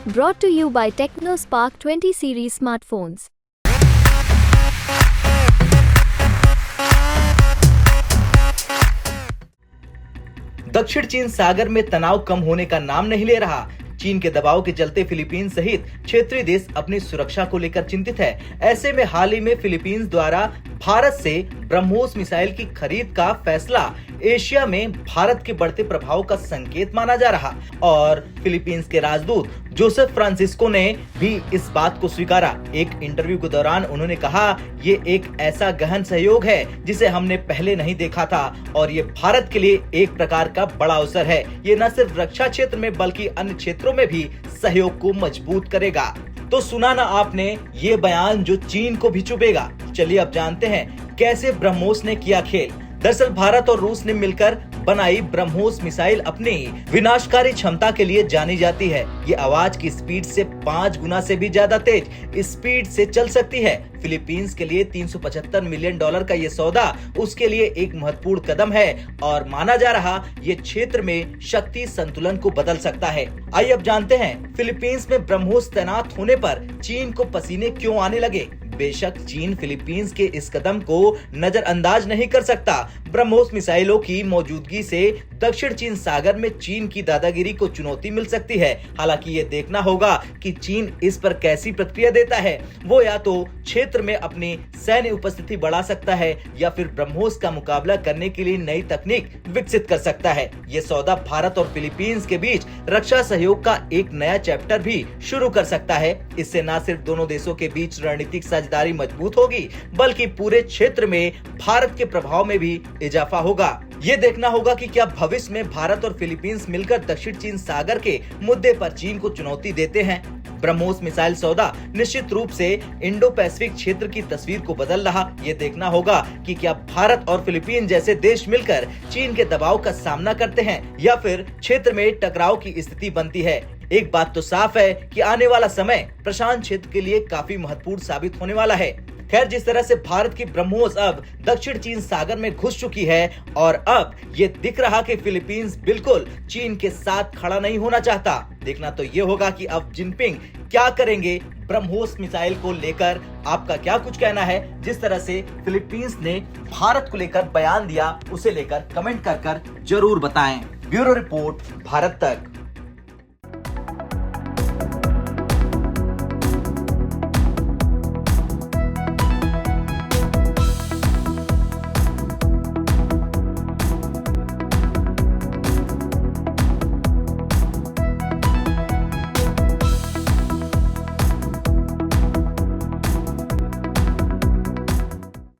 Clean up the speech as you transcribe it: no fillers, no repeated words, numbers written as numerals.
Brought to you by TechnoSpark 20 series smartphones. दक्षिण चीन सागर में तनाव कम होने का नाम नहीं ले रहा। चीन के दबाव के चलते फिलीपींस सहित क्षेत्रीय देश अपनी सुरक्षा को लेकर चिंतित है। ऐसे में हाल ही में फिलीपींस द्वारा भारत से ब्रह्मोस मिसाइल की खरीद का फैसला एशिया में भारत के बढ़ते प्रभाव का संकेत माना जा रहा और फिलीपींस के राजदूत जोसेफ फ्रांसिस्को ने भी इस बात को स्वीकारा। एक इंटरव्यू के दौरान उन्होंने कहा, ये एक ऐसा गहन सहयोग है जिसे हमने पहले नहीं देखा था और ये भारत के लिए एक प्रकार का बड़ा अवसर है। ये न सिर्फ रक्षा क्षेत्र में बल्कि अन्य क्षेत्रों में भी सहयोग को मजबूत करेगा। तो सुना ना आपने ये बयान जो चीन को भी चुभेगा। चलिए अब जानते हैं कैसे ब्रह्मोस ने किया खेल। दरअसल भारत और रूस ने मिलकर बनाई ब्रह्मोस मिसाइल अपनी विनाशकारी क्षमता के लिए जानी जाती है। ये आवाज की स्पीड से 5 गुना से भी ज्यादा तेज स्पीड से चल सकती है। फिलीपींस के लिए $375 मिलियन का ये सौदा उसके लिए एक महत्वपूर्ण कदम है और माना जा रहा ये क्षेत्र में शक्ति संतुलन को बदल सकता है। आइए अब जानते हैं फिलीपींस में ब्रह्मोस तैनात होने पर चीन को पसीने क्यों आने लगे। बेशक चीन फिलीपींस के इस कदम को नजरअंदाज नहीं कर सकता। ब्रह्मोस मिसाइलों की मौजूदगी से दक्षिण चीन सागर में चीन की दादागिरी को चुनौती मिल सकती है। हालांकि ये देखना होगा कि चीन इस पर कैसी प्रतिक्रिया देता है। वो या तो क्षेत्र में अपनी सैन्य उपस्थिति बढ़ा सकता है या फिर ब्रह्मोस का मुकाबला करने के लिए नई तकनीक विकसित कर सकता है। ये सौदा भारत और फिलीपींस के बीच रक्षा सहयोग का एक नया चैप्टर भी शुरू कर सकता है। इससे न सिर्फ दोनों देशों के बीच रणनीतिक साझेदारी मजबूत होगी बल्कि पूरे क्षेत्र में भारत के प्रभाव में भी इजाफा होगा। ये देखना होगा कि क्या भविष्य में भारत और फिलीपींस मिलकर दक्षिण चीन सागर के मुद्दे पर चीन को चुनौती देते हैं। ब्रह्मोस मिसाइल सौदा निश्चित रूप से इंडो पैसिफिक क्षेत्र की तस्वीर को बदल रहा। ये देखना होगा कि क्या भारत और फिलीपींस जैसे देश मिलकर चीन के दबाव का सामना करते हैं या फिर क्षेत्र में टकराव की स्थिति बनती है। एक बात तो साफ है कि आने वाला समय प्रशांत क्षेत्र के लिए काफी महत्वपूर्ण साबित होने वाला है। खैर, जिस तरह से भारत की ब्रह्मोस अब दक्षिण चीन सागर में घुस चुकी है और अब ये दिख रहा कि फिलीपींस बिल्कुल चीन के साथ खड़ा नहीं होना चाहता। देखना तो ये होगा कि अब जिनपिंग क्या करेंगे ब्रह्मोस मिसाइल को लेकर। आपका क्या कुछ कहना है। जिस तरह से फिलीपींस ने भारत को लेकर बयान दिया उसे लेकर कमेंट कर जरूर बताएं। ब्यूरो रिपोर्ट, भारत तक।